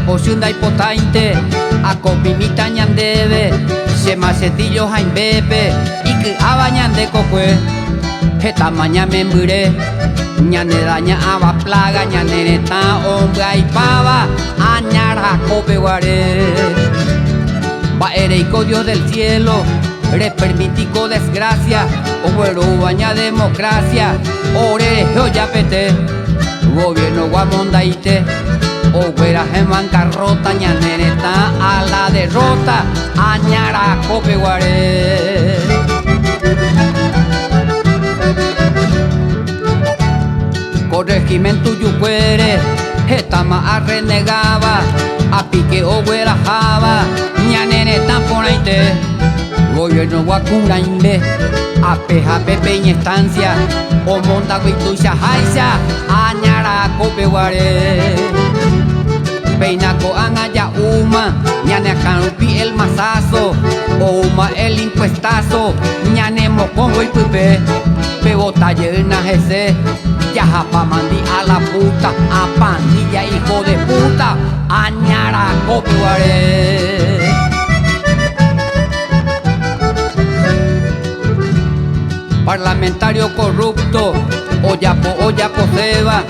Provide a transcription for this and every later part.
oshunda hipotainte, acopimita ñandebe, shemacetillo jaimbepe, y abañande cocue, esta maña me mure, ñane daña aba plaga, ñanereta hombre y pava, añara cope guare. Baereico Dios del cielo, repermitico desgracia, oguero baña democracia, orejo ya pete, gobierno guamondaite, oguera en bancarrota, ñanereta a la derrota, añara cope guare. Corregimiento yucuere, esta más renegaba, a pique oguera java, ñanereta por aite, gobierno guacuraimbe, a peja pepeña estancia, o monta guitucha jaisa, añara cope guare. Peinaco anaya uma, ñane acanupi el masazo, o uma el impuestazo, ñane mocongo y pupe, pebota llena jese, yaja pa mandi a la puta, a pandilla hijo de puta, añara cope guare. Parlamentario corrupto, oyapo ceba,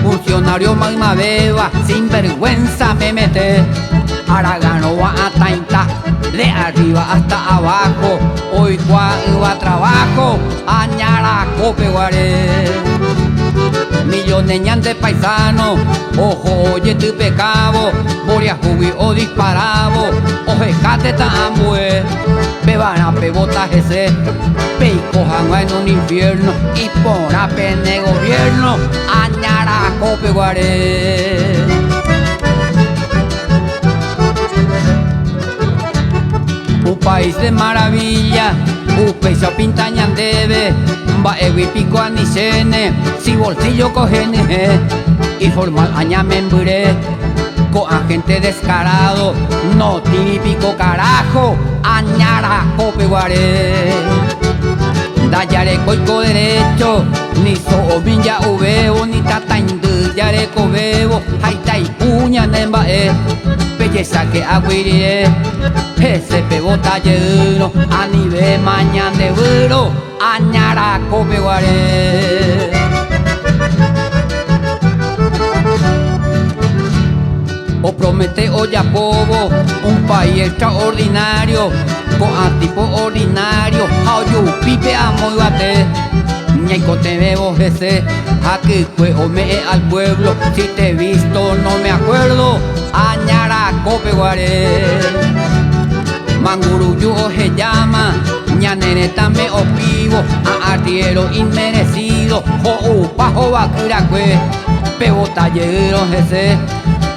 funcionario magma beba, sin vergüenza me mete, Aragano va a tainta, de arriba hasta abajo, hoy va trabajo, añara cope guare. Millones ñan de paisanos, ojo oye tu pecado, boria jubi o disparabo, ojecate tambue, bebana pebota ese, peicojan en un infierno, y por apene gobierno, añara cope guare. Un país de maravilla, un peso pinta ñandebe, va pico anicene, si bolsillo cogene, y formal añamembre, con agente descarado, no típico carajo, añara cope guare. Dayare coico derecho, ni so ya ubeo, ni tata indu yare cobebo, haita y puña nembae, belleza que aguiré, ese pebota lleno, a nivel mañana de buro, añara cope guare. O promete Oyapobo, un país extraordinario, con tipo ordinario, auyu pipe amo y bate, ñaico te bebo ese, aquí fue o me al pueblo, si te he visto no me acuerdo, añara cope guare. Manguruyu se llama, ñanereta me opivo, a arriero inmerecido, o upajo bakiracue, pebota llegaron ese,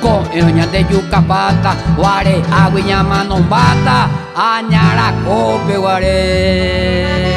con eroña de yucapata, guare, agüiña mano bata, añara cope guare.